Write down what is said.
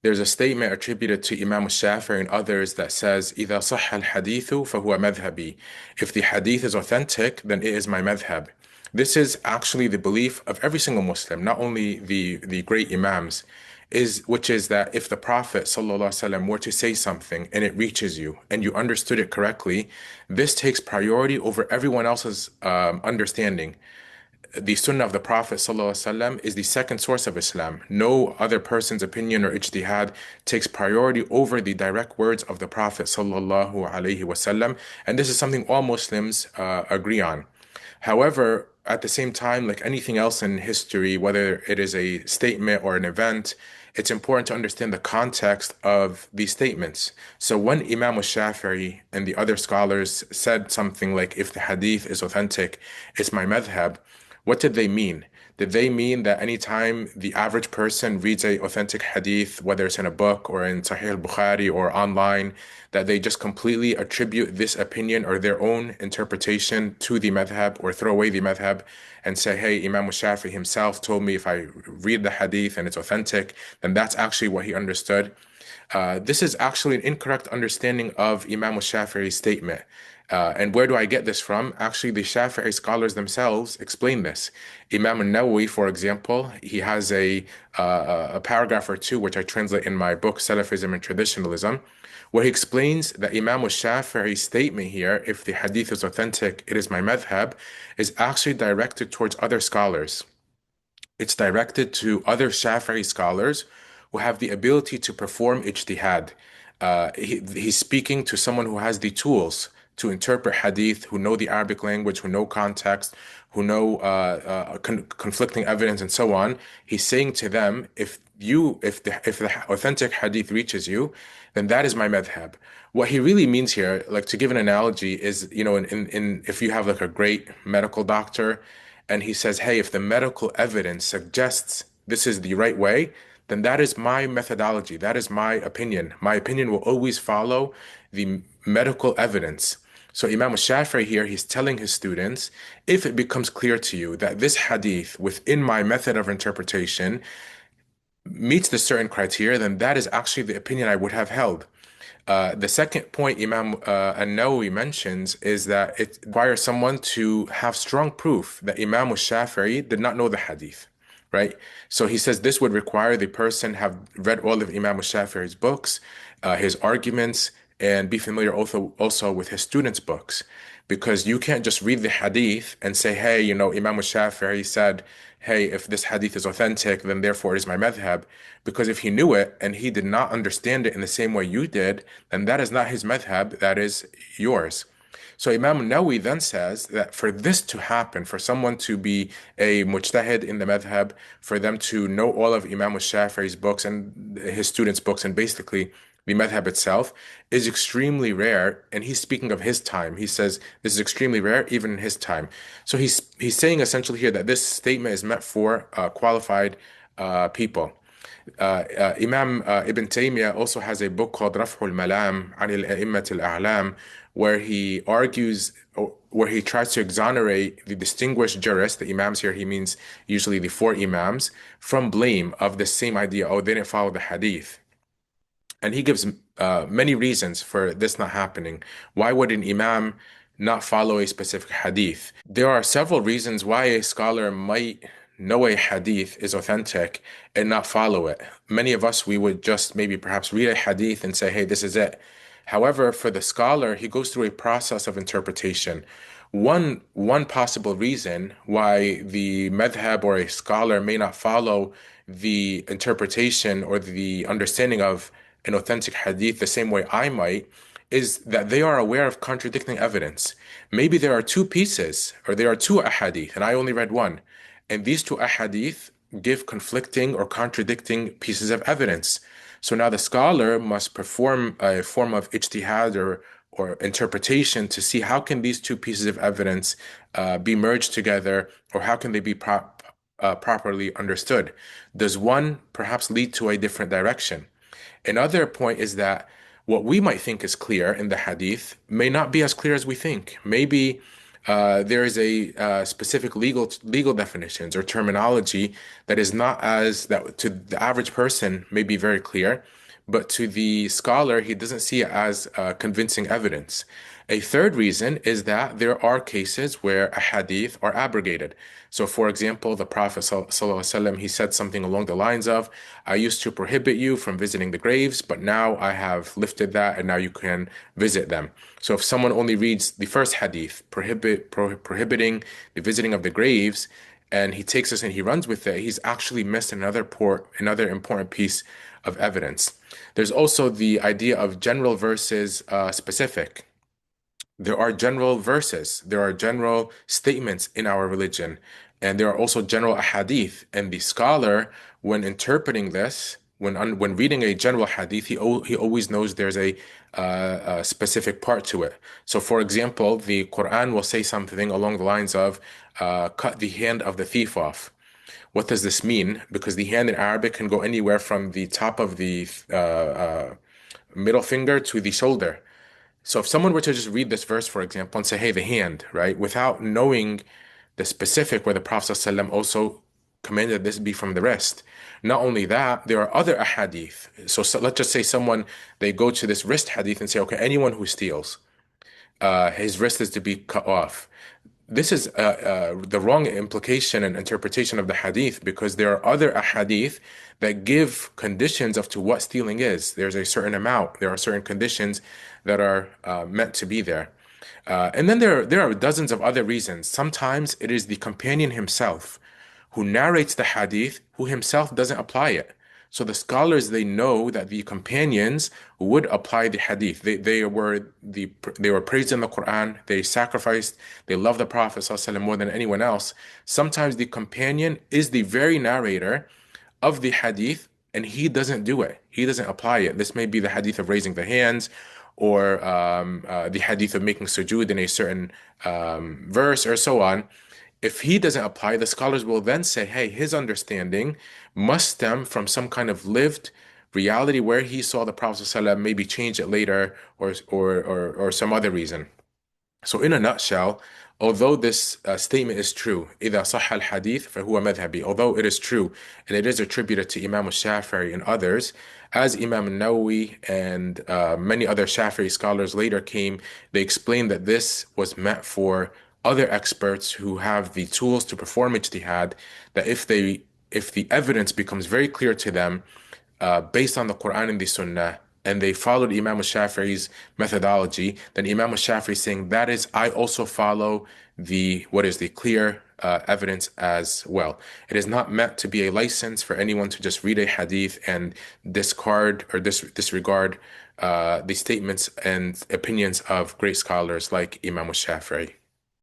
There's a statement attributed to Imam Shafi and others that says, إِذَا صَحَّ الْحَدِيثُ فَهُوَ مَذْهَبِي. If the hadith is authentic, then it is my madhhab. This is actually the belief of every single Muslim, not only the great Imams, which is that if the Prophet ﷺ were to say something and it reaches you and you understood it correctly, this takes priority over everyone else's understanding. The Sunnah of the Prophet ﷺ is the second source of Islam. No other person's opinion or ijtihad takes priority over the direct words of the Prophet ﷺ, and this is something all Muslims agree on. However, at the same time, like anything else in history, whether it is a statement or an event, it's important to understand the context of these statements. So when Imam Shafi'i and the other scholars said something like, if the hadith is authentic, it's my madhhab, what did they mean? Did they mean that anytime the average person reads a authentic hadith, whether it's in a book or in Sahih al-Bukhari or online, that they just completely attribute this opinion or their own interpretation to the madhhab, or throw away the madhhab and say, hey, Imam Shafi himself told me if I read the hadith and it's authentic, then that's actually what he understood? This is actually an incorrect understanding of Imam Shafi'i's statement. And where do I get this from? Actually, the Shafi'i scholars themselves explain this. Imam al-Nawawī, for example, he has a paragraph or two, which I translate in my book, Salafism and Traditionalism, where he explains that Imam al-Shafi'i's statement here, if the hadith is authentic, it is my madhhab, is actually directed towards other scholars. It's directed to other Shafi'i scholars who have the ability to perform ijtihad. He's speaking to someone who has the tools to interpret hadith, who know the Arabic language, who know context, who know conflicting evidence, and so on. He's saying to them, if the authentic hadith reaches you, then that is my madhhab. What he really means here, like to give an analogy, is, you know, if you have like a great medical doctor, and he says, hey, if the medical evidence suggests this is the right way, then that is my methodology. That is my opinion. My opinion will always follow the medical evidence. So Imam Shafi'i here, he's telling his students, if it becomes clear to you that this hadith within my method of interpretation meets the certain criteria, then that is actually the opinion I would have held. The second point Imam al-Nawawī mentions is that it requires someone to have strong proof that Imam Shafi'i did not know the hadith, right? So he says this would require the person have read all of Imam Shafi'i's books, his arguments, and be familiar also with his students' books. Because you can't just read the hadith and say, hey, you know, Imam Shafi'i said, hey, if this hadith is authentic, then therefore it is my madhhab. Because if he knew it and he did not understand it in the same way you did, then that is not his madhhab, that is yours. So Imam Nawawi then says that for this to happen, for someone to be a mujtahid in the madhhab, for them to know all of Imam Shafi'i's books and his students' books, and basically the madhhab itself, is extremely rare. And he's speaking of his time. He says this is extremely rare even in his time. So he's saying essentially here that this statement is meant for qualified people. Imam Ibn Taymiyya also has a book called Raf'ul Malam an al-A'immat al-A'lam, where he argues, where he tries to exonerate the distinguished jurists, the Imams here, he means usually the four Imams, from blame of the same idea, oh, they didn't follow the hadith. And he gives many reasons for this not happening. Why would an Imam not follow a specific hadith? There are several reasons why a scholar might know a hadith is authentic and not follow it. Many of us, we would just maybe perhaps read a hadith and say, hey, this is it. However, for the scholar, he goes through a process of interpretation. One possible reason why the madhhab or a scholar may not follow the interpretation or the understanding of an authentic hadith the same way I might is that they are aware of contradicting evidence. Maybe there are two pieces, or there are two ahadith, and I only read one. And these two ahadith give conflicting or contradicting pieces of evidence. So now the scholar must perform a form of ijtihad or interpretation to see how can these two pieces of evidence be merged together, or how can they be properly understood. Does one perhaps lead to a different direction? Another point is that what we might think is clear in the hadith may not be as clear as we think. Maybe There is a specific legal definitions or terminology that is not as that to the average person may be very clear, but to the scholar he doesn't see it as convincing evidence. A third reason is that there are cases where a hadith are abrogated. So, for example, the Prophet ﷺ, he said something along the lines of, "I used to prohibit you from visiting the graves, but now I have lifted that, and now you can visit them." So if someone only reads the first hadith prohibiting the visiting of the graves, and he takes this and he runs with it, he's actually missed another important piece of evidence. There's also the idea of general versus specific. There are general verses, there are general statements in our religion, and there are also general ahadith. And the scholar, when interpreting this, when reading a general hadith, he always knows there's a specific part to it. So, for example, the Quran will say something along the lines of, "Cut the hand of the thief off." What does this mean? Because the hand in Arabic can go anywhere from the top of the middle finger to the shoulder. So if someone were to just read this verse, for example, and say, "Hey, the hand," right, without knowing the specific where the Prophet ﷺ also commanded this be from the wrist. Not only that, there are other ahadith. So let's just say someone, they go to this wrist hadith and say, okay, anyone who steals, his wrist is to be cut off. This is the wrong implication and interpretation of the hadith, because there are other ahadith that give conditions of to what stealing is. There's a certain amount, there are certain conditions that are meant to be there. And then there are dozens of other reasons. Sometimes it is the companion himself who narrates the hadith who himself doesn't apply it. So the scholars, they know that the companions would apply the hadith. They were praised in the Quran. They sacrificed. They loved the Prophet ﷺ more than anyone else. Sometimes the companion is the very narrator of the hadith, and he doesn't do it. He doesn't apply it. This may be the hadith of raising the hands, or the hadith of making sujood in a certain verse, or so on. If he doesn't apply, the scholars will then say, hey, his understanding must stem from some kind of lived reality where he saw the Prophet ﷺ maybe change it later, or some other reason. So in a nutshell, although this statement is true, إذا صح الحديث فهو مذهبي, although it is true and it is attributed to Imam al-Shafi'i and others, as Imam al-Nawawī and many other Shafi'i scholars later came, they explained that this was meant for other experts who have the tools to perform ijtihad, that if the evidence becomes very clear to them based on the Quran and the Sunnah, and they followed Imam al-Shafi'i's methodology, then Imam al-Shafi'i is saying, that is, I also follow what is the clear evidence as well. It is not meant to be a license for anyone to just read a hadith and discard or disregard the statements and opinions of great scholars like Imam al-Shafi'i.